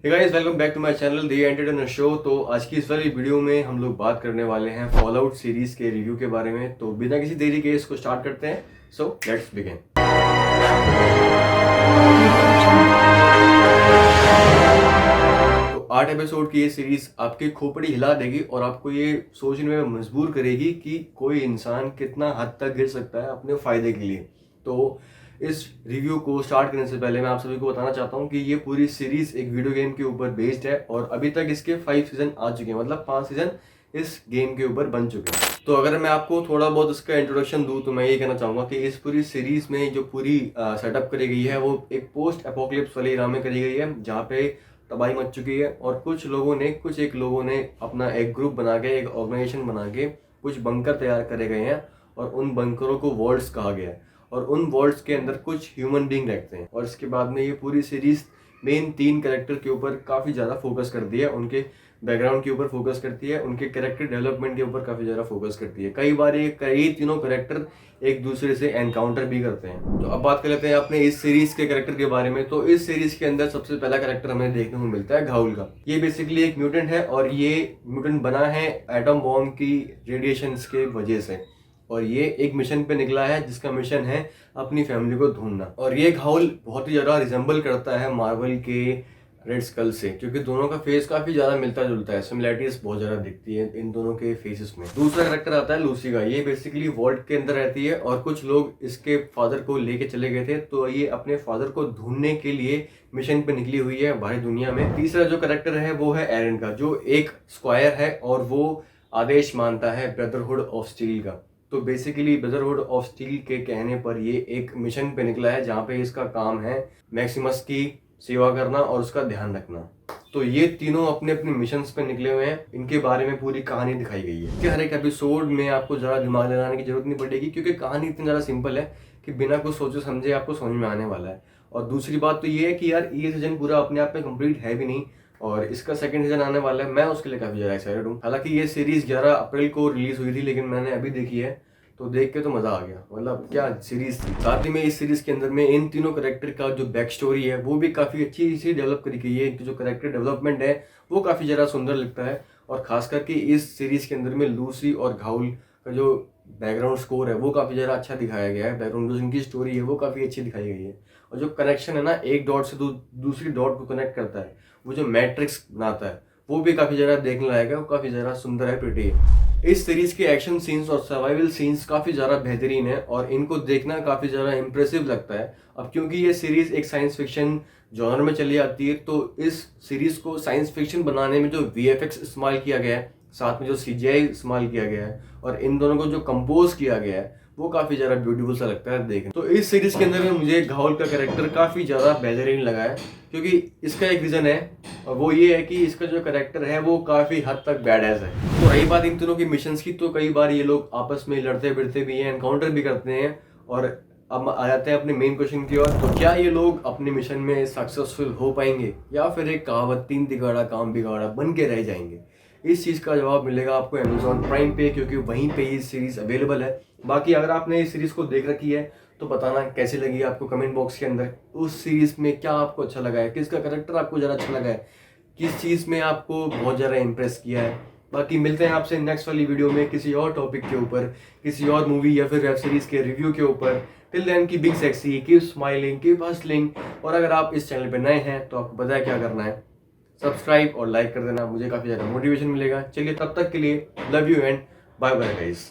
Hey guys, welcome back to my channel the entertainer show. तो आज की इस वाली वीडियो में हम लोग बात करने वाले हैं फॉलआउट सीरीज के रिव्यू के बारे में। तो बिना किसी देरी के इसको स्टार्ट करते हैं। So let's begin. तो 8 एपिसोड की ये सीरीज आपकी खोपड़ी हिला देगी और आपको ये सोचने में मजबूर करेगी कि कोई इंसान कितना हद तक गिर सकता है अपने फायदे के लिए। तो इस रिव्यू को स्टार्ट करने से पहले मैं आप सभी को बताना चाहता हूँ कि ये पूरी सीरीज एक वीडियो गेम के ऊपर बेस्ड है और अभी तक इसके 5 सीजन आ चुके हैं, मतलब 5 सीजन इस गेम के ऊपर बन चुके हैं। तो अगर मैं आपको थोड़ा बहुत इसका इंट्रोडक्शन दूं तो मैं ये कहना चाहूँगा कि इस पूरी सीरीज में जो पूरी सेटअप करी गई है वो एक पोस्ट एपोकलिप्स वाले इरा में करी गई है, जहाँ पे तबाही मच चुकी है और कुछ एक लोगों ने अपना एक ग्रुप बना के, एक ऑर्गेनाइजेशन बना के कुछ बंकर तैयार करे गए हैं और उन बंकरों को वर्ल्ड्स कहा गया है और उन वर्ल्ड्स के अंदर कुछ ह्यूमन बीइंग रहते हैं। और इसके बाद में ये पूरी सीरीज मेन 3 कैरेक्टर के ऊपर काफ़ी ज़्यादा फोकस करती है, उनके बैकग्राउंड के ऊपर फोकस करती है, उनके कैरेक्टर डेवलपमेंट के ऊपर काफ़ी ज़्यादा फोकस करती है। कई तीनों कैरेक्टर एक दूसरे से एनकाउंटर भी करते हैं। तो अब बात कर लेते हैं अपने इस सीरीज के कैरेक्टर के बारे में। तो इस सीरीज के अंदर सबसे पहला कैरेक्टर हमें देखने को मिलता है घाउल का। ये बेसिकली एक म्यूटेंट है और ये म्यूटेंट बना है एटम बॉम्ब की रेडिएशन के वजह से, और ये एक मिशन पे निकला है जिसका मिशन है अपनी फैमिली को ढूंढना। और ये घाउल बहुत ही ज़्यादा रिजेंबल करता है मार्वल के रेड स्कल से, क्योंकि दोनों का फेस काफ़ी ज़्यादा मिलता जुलता है, सिमिलैरिटीज बहुत ज़्यादा दिखती है इन दोनों के फेसेस में। दूसरा कैरेक्टर आता है लूसी का। ये बेसिकली वॉल्ट के अंदर रहती है और कुछ लोग इसके फादर को लेके चले गए थे, तो ये अपने फादर को ढूंढने के लिए मिशन पे निकली हुई है बाहरी दुनिया में। तीसरा जो कैरेक्टर है वो है एरन का, जो एक स्क्वायर है और वो आदेश मानता है ब्रदरहुड ऑफ स्टील का। तो बेसिकली ब्रदरहुड ऑफ स्टील के कहने पर ये एक मिशन पे निकला है जहाँ पे इसका काम है मैक्सिमस की सेवा करना और उसका ध्यान रखना। तो ये तीनों अपने अपने मिशंस पे निकले हुए हैं, इनके बारे में पूरी कहानी दिखाई गई है कि हर एक एपिसोड में आपको ज़्यादा दिमाग लगाने की जरूरत नहीं पड़ेगी, क्योंकि कहानी इतनी ज़्यादा सिंपल है कि बिना कुछ सोचे समझे आपको समझ में आने वाला है। और दूसरी बात तो ये है कि यार ये सीजन पूरा अपने आप में कंप्लीट है भी नहीं और इसका सेकंड सीजन आने वाला है। मैं उसके लिए काफ़ी ज़्यादा एक्साइटेड हूँ। हालांकि ये सीरीज़ 11 अप्रैल को रिलीज़ हुई थी, लेकिन मैंने अभी देखी है तो देख के तो मज़ा आ गया। मतलब क्या सीरीज़ थी। साथ ही में इस सीरीज़ के अंदर में इन तीनों कैरेक्टर का जो बैक स्टोरी है वो भी काफ़ी अच्छी से डेवलप करी गई है। जो कैरेक्टर डेवलपमेंट है वो काफ़ी ज़्यादा सुंदर लगता है। और खास करके इस सीरीज़ के अंदर में लूसी और घाउल का जो बैकग्राउंड स्कोर है वो काफ़ी ज़्यादा अच्छा दिखाया गया है। बैकग्राउंड जो उनकी स्टोरी है वो काफ़ी अच्छी दिखाई गई है। और जो कनेक्शन है ना, एक डॉट से दूसरी डॉट को कनेक्ट करता है, वो जो मैट्रिक्स बनाता है वो भी काफ़ी ज़्यादा देखने लायक है, वो काफ़ी ज़्यादा सुंदर है, प्रिटी है। इस सीरीज के एक्शन सीन्स और सर्वाइवल सीन्स काफ़ी ज़्यादा बेहतरीन है और इनको देखना काफ़ी ज़्यादा इम्प्रेसिव लगता है। अब क्योंकि ये सीरीज एक साइंस फिक्शन जॉनर में चली आती है, तो इस सीरीज को साइंस फिक्शन बनाने में जो VFX इस्तेमाल किया गया है, साथ में जो CGI इस्तेमाल किया गया है और इन दोनों को जो कंपोज किया गया है वो काफ़ी ज़्यादा ब्यूटीफुल सा लगता है देखने। तो इस सीरीज के अंदर में मुझे घाउल का कैरेक्टर काफ़ी ज़्यादा बेहतरीन लगा है, क्योंकि इसका एक रीज़न है और वो ये है कि इसका जो कैरेक्टर है वो काफ़ी हद तक बैडएस है। तो रही बात इन तीनों की मिशंस की, तो कई बार ये लोग आपस में लड़ते भिड़ते भी हैं, एनकाउंटर भी करते हैं। और अब आ जाते हैं अपने मेन क्वेश्चन की ओर। तो क्या ये लोग अपने मिशन में सक्सेसफुल हो पाएंगे या फिर एक कहावत 3 तिगाड़ा काम बिगाड़ा बन के रह जाएंगे? इस चीज़ का जवाब मिलेगा आपको Amazon प्राइम पे, क्योंकि वहीं पे ये सीरीज़ अवेलेबल है। बाकी अगर आपने इस सीरीज़ को देख रखी है तो बताना कैसी लगी आपको कमेंट बॉक्स के अंदर। उस सीरीज़ में क्या आपको अच्छा लगा है, किसका कैरेक्टर आपको ज़्यादा अच्छा लगा है, किस चीज़ में आपको बहुत ज़्यादा इम्प्रेस किया है। बाकी मिलते हैं आपसे नेक्स्ट वाली वीडियो में किसी और टॉपिक के ऊपर, किसी और मूवी या फिर वेब सीरीज़ के रिव्यू के ऊपर। Till then keep being sexy, keep smiling, keep hustling. और अगर आप इस चैनल पर नए हैं तो आपको पता है क्या करना है, सब्सक्राइब और लाइक कर देना, मुझे काफ़ी ज़्यादा मोटिवेशन मिलेगा। चलिए तब तक के लिए love you and bye bye guys.